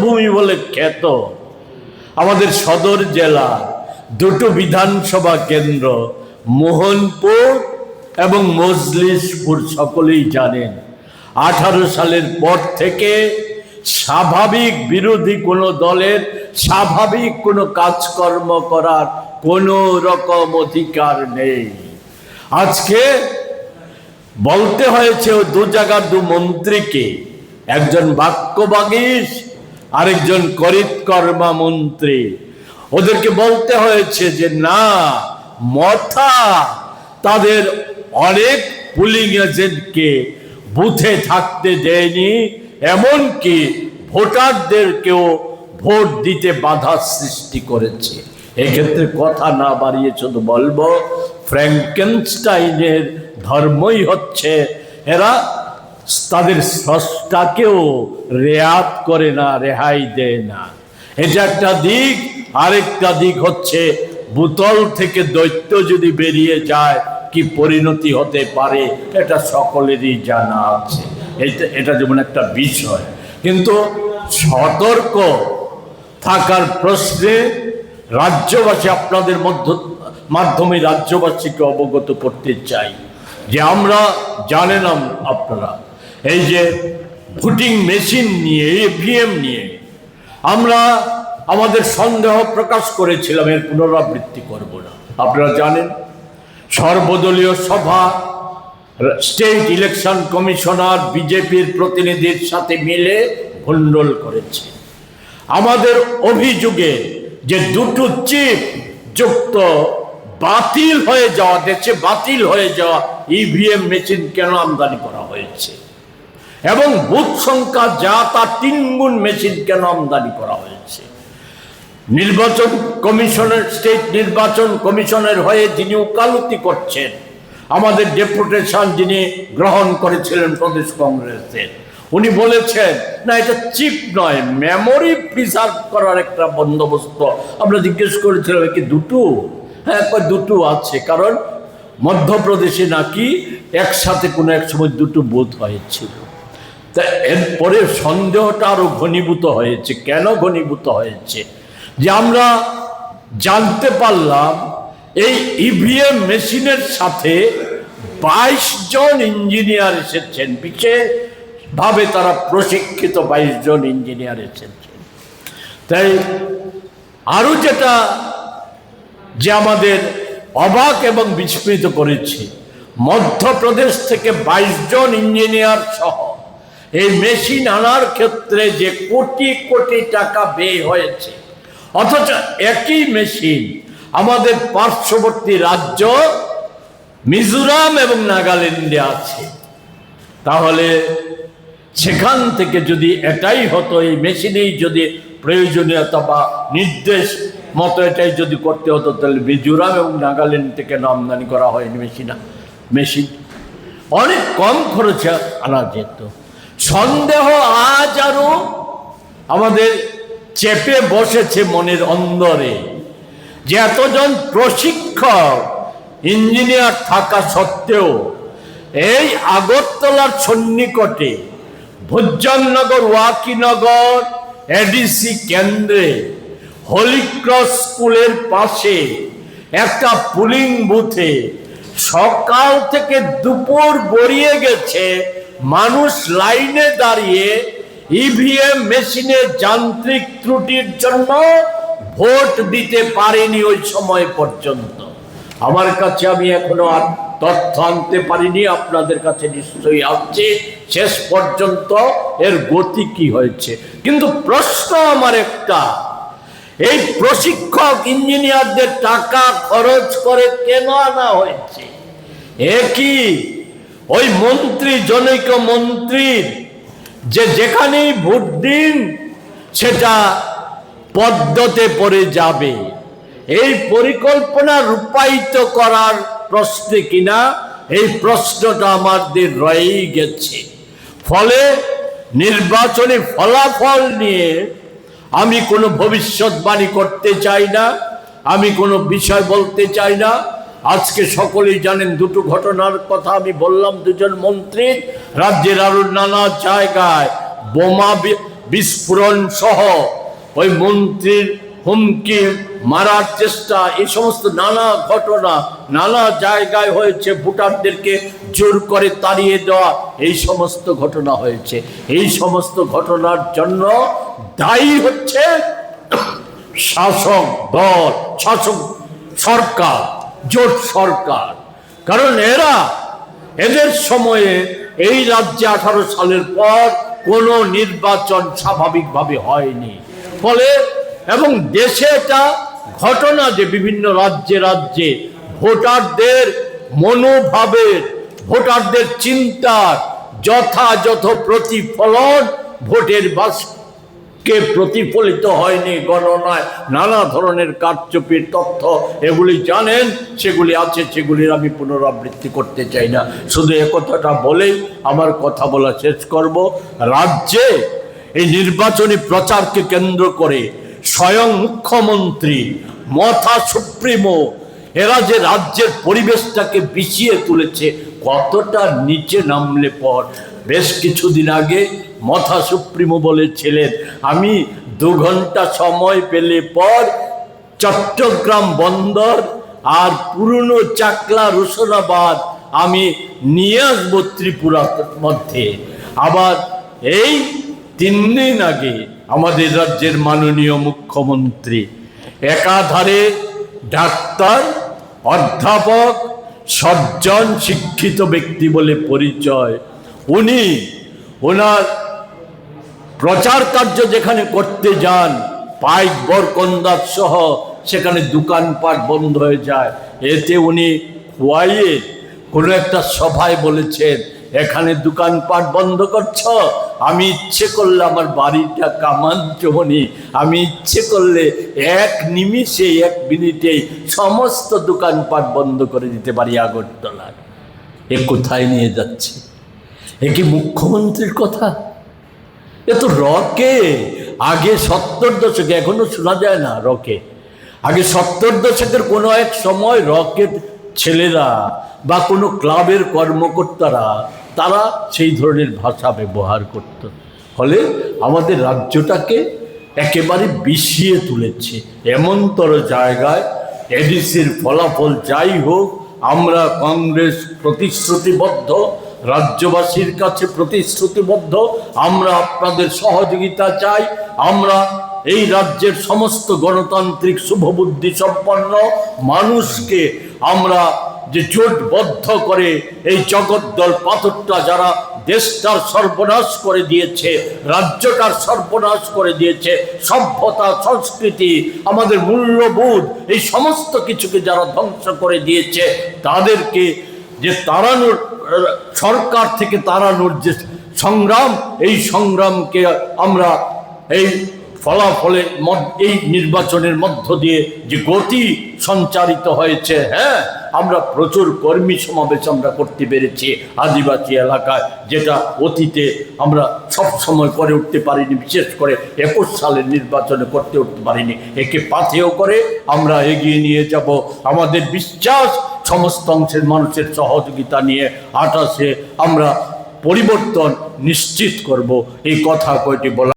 ভূমি বলে খ্যাত আমাদের সদর জেলা দুটো বিধানসভা কেন্দ্র মোহনপুর এবং মজলিশপুর সকলেই জানেন 18 সালের পর থেকে স্বাভাবিক বিরোধী কোনো দলের স্বাভাবিক কোনো কাজকর্ম করার কোনো রকম অধিকার নেই। আজকে বলতে হয়েছে ও দু জায়গার দু মন্ত্রীকে, একজন বাক্যবাগীশ আরেকজন করিতকর্মা মন্ত্রী, ওদেরকে বলতে হয়েছে যে না, মথা তাদের অনেক পুলিং এজেন্টকে বুথে থাকতে দেয়নি, এমনকি ভোটারদেরকেও ভোট দিতে বাধা সৃষ্টি করেছে। এক্ষেত্রে কথা না বাড়িয়ে শুধু বলবো, ফ্র্যাঙ্কেনস্টাইনের ধর্মই হচ্ছে এরা তাদের স্রষ্টাকেও রেয়াত করে না, রেহাই দেয় না। এটা একটা দিক। আরেকটা দিক হচ্ছে বোতল থেকে দৈত্য যদি বেরিয়ে যায় কি পরিণতি হতে পারে এটা সকলেরই জানা আছে। এটা যেমন একটা বিষয়, কিন্তু সতর্ক থাকার প্রশ্নে রাজ্যবাসী আপনাদের মাধ্যমে রাজ্যবাসীকে অবগত করতে চাই যে আমরা জানেন আপনারা এই যে ভোটিং মেশিন নিয়ে ইভিএম নিয়ে আমরা আমাদের সন্দেহ প্রকাশ করেছিলাম, এর পুনরাবৃত্তি করব না। আপনারা জানেন সর্বদলীয় সভা স্টেট ইলেকশন কমিশনার বিজেপির প্রতিনিধির সাথে মিলে ভণ্ডুল করেছে। আমাদের অভিযোগে যে দুটো চিপ যুক্ত বাতিল হয়ে যাওয়া, দেশে বাতিল হয়ে যাওয়া ইভিএম মেশিন কেন আমদানি করা হয়েছে এবং বুথ সংখ্যা যা তা 3 গুণ মেশিন কেন আমদানি করা হয়েছে। নির্বাচন কমিশনের স্টেট নির্বাচন কমিশনের হয়ে যিনি ওকালতি করছেন, আমাদের ডেপুটেশন যিনি গ্রহণ করেছিলেন প্রদেশ কংগ্রেসের, উনি বলেছেন না এটা চিপ নয়, মেমোরি প্রিজার্ভ করার একটা বন্দোবস্ত। আমরা জিজ্ঞেস করেছিলাম কি দুটো? হ্যাঁ, দুটো আছে, কারণ মধ্যপ্রদেশে নাকি একসাথে কোনো এক সময় দুটো বুথ হয়েছিল। তা এরপরে সন্দেহটা আরো ঘনীভূত হয়েছে। কেন ঘনীভূত হয়েছে? যে আমরা জানতে পারলাম এই ইভিএম মেশিনের সাথে 22 জন ইঞ্জিনিয়ার এসেছেন, বিশেষভাবে তারা প্রশিক্ষিত 22 জন ইঞ্জিনিয়ার এসেছেন। তাই আরো যেটা যে আমাদের অবাক এবং বিস্মিত করেছে, মধ্যপ্রদেশ থেকে 22 জন ইঞ্জিনিয়ার সহ এই মেশিন আনার ক্ষেত্রে যে কোটি কোটি টাকা ব্যয় হয়েছে, অথচ একই মেশিন আমাদের পার্শ্ববর্তী রাজ্য মিজোরাম এবং নাগাল্যান্ডে আছে। তাহলে সেখান থেকে যদি এটাই হতো, এই মেশিনেই যদি প্রয়োজনীয়তা বা নির্দেশ মতো এটাই যদি করতে হতো, তাহলে মিজোরাম এবং নাগাল্যান্ড থেকে আমদানি করা হয়নি মেশিন অনেক কম খরচে আনা যেত। সন্দেহ আজ আরো আমাদের চেপে বসেছে মনের অন্দরে, যে এতজন প্রশিক্ষক ইঞ্জিনিয়ার থাকা সত্ত্বেও এই আগরতলার সন্নিকটে ভুজনগর ওয়াকিনগর এডিসি কেন্দ্রে হোলি ক্রস স্কুলের পাশে একটা পুলিং বুথে সকাল থেকে দুপুর গড়িয়ে গেছে, মানুষ লাইনে দাঁড়িয়ে ইভিএম মেশিনের যান্ত্রিক ত্রুটির জন্য ভোট দিতে পারেনি ওই সময় পর্যন্ত। আমার কাছে আমি এখনো আর তথ্য আনতে পারিনি, আপনাদের কাছে নিশ্চয়ই আসছে শেষ পর্যন্ত এর গতি কি হয়েছে। কিন্তু প্রশ্ন আমার একটা, এই প্রশিক্ষক ইঞ্জিনিয়ারদের টাকা খরচ করে কেন আনা হয়েছে? একই ওই মন্ত্রী, জনৈক মন্ত্রীর যে যেখানেই ভোট দিন সেটা পদ্মতে পড়ে যাবে, এই পরিকল্পনা রূপায়িত করার প্রশ্নে কিনা এই প্রশ্নটা আমাদের রয়েই গেছে। ফলে নির্বাচনী ফলাফল নিয়ে আমি কোনো ভবিষ্যৎবাণী করতে চাই না, আমি কোনো বিষয় বলতে চাই না। আজকে সকলেই জানেন দুটো ঘটনার কথা আমি বললাম, দুজন মন্ত্রীর, রাজ্যের আরো নানা জায়গায় বিস্ফোরণ সহ ওই মন্ত্রীর হুমকি, মারার চেষ্টা, এই সমস্ত নানা ঘটনা নানা জায়গায় হয়েছে। ভোটারদেরকে জোর করে তাড়িয়ে দেওয়া, এই সমস্ত ঘটনা হয়েছে। এই সমস্ত ঘটনার জন্য দায়ী হচ্ছে শাসক দল, শাসক সরকার, জোট সরকার। কারণ এদের সময়ে এই রাজ্যে 18 সালের পর কোনো নির্বাচন স্বাভাবিকভাবে হয়নি। ফলে এবং দেশে এটা ঘটনা যে বিভিন্ন রাজ্যে রাজ্যে ভোটারদের মনোভাবের, ভোটারদের চিন্তার যথাযথ প্রতিফলন ভোটের বাক্সে প্রতিফলিত হয়নি। গণনায় নানা ধরনের কারচুপির তথ্য এগুলি জানেন, সেগুলি আছে, সেগুলির আমি পুনরাবৃত্তি করতে চাই না। শুধু একথাটা বলেই আমার কথা বলা শেষ করব। রাজ্যে এই নির্বাচনী প্রচারকে কেন্দ্র করে স্বয়ং মুখ্যমন্ত্রী, মথা সুপ্রিমো, এরা যে রাজ্যের পরিবেশটাকে বিছিয়ে তুলেছে, কতটা নিচে নামলে পর। বেশ কিছুদিন আগে মথা সুপ্রিমো বলেছিলেন, আমি 2 ঘন্টা সময় পেলে পর চট্টগ্রাম বন্দর আর পুরনো চাকলা রসুনাবাদ আমি নিয়ে আসবো ত্রিপুরার মধ্যে। আবার এই 3 দিন আগে আমাদের রাজ্যের মাননীয় মুখ্যমন্ত্রী, একাধারে ডাক্তার, অধ্যাপক, সজ্জন, শিক্ষিত ব্যক্তি বলে পরিচয়, উনি ওনার প্রচার কার্য যেখানে করতে যান, পাইক বরকন্দাজ সহ সেখানে দোকানপাট বন্ধ হয়ে যায়। এতে উনি খুয়াইয়ে কোনো একটা সভায় বলেছেন, এখানে দোকানপাট বন্ধ করছ, আমি ইচ্ছে করলে আমার বাড়িটা কামানচমনি, আমি ইচ্ছে করলে 1 নিমিষে 1 মিনিটে সমস্ত দোকানপাট বন্ধ করে দিতে পারি আগরতলার। এ কোথায় নিয়ে যাচ্ছে? এ কি মুখ্যমন্ত্রীর কথা? এ তো রকে। আগে 70 দশকে, এখনো শোনা যায় না রকে, আগে 70 দশকের কোনো এক সময় রকের ছেলেরা বা কোনো ক্লাবের কর্মকর্তারা তারা সেই ধরনের ভাষা ব্যবহার করত। ফলে আমাদের রাজ্যটাকে একেবারে বিষিয়ে তুলেছে। এমনতর জায়গায় এডিসির ফলাফল যাই হোক, আমরা কংগ্রেস প্রতিশ্রুতিবদ্ধ, রাজ্যবাসীর কাছে প্রতিশ্রুতিবদ্ধ, আমরা আপনাদের সহযোগিতা চাই। আমরা এই রাজ্যের সমস্ত গণতান্ত্রিক শুভবুদ্ধি সম্পন্ন মানুষকে আমরা যে জোটবদ্ধ করে এই জগদ্দল পাথরটা যারা দেশটার সর্বনাশ করে দিয়েছে, রাজ্যটার সর্বনাশ করে দিয়েছে, সভ্যতা, সংস্কৃতি, আমাদের মূল্যবোধ, এই সমস্ত কিছুকে যারা ধ্বংস করে দিয়েছে, তাদেরকে যে তাড়ানোর, সরকার থেকে তাড়ানোর যে সংগ্রাম, এই সংগ্রামকে আমরা এই ফলাফলের এই নির্বাচনের মধ্য দিয়ে যে গতি সঞ্চারিত হয়েছে, হ্যাঁ, আমরা প্রচুর কর্মী সমাবেশ আমরা করতে পেরেছি আদিবাসী এলাকায়, যেটা অতীতে আমরা সব সময় করে উঠতে পারিনি, বিশেষ করে 21 সালের নির্বাচনে করতে উঠতে পারিনি। একে পাথেয় করে আমরা এগিয়ে নিয়ে যাব। আমাদের বিশ্বাস সমস্ত অংশের মানুষের সহযোগিতা নিয়ে 28-এ আমরা পরিবর্তন নিশ্চিত করব। এই কথা কয়টি বলা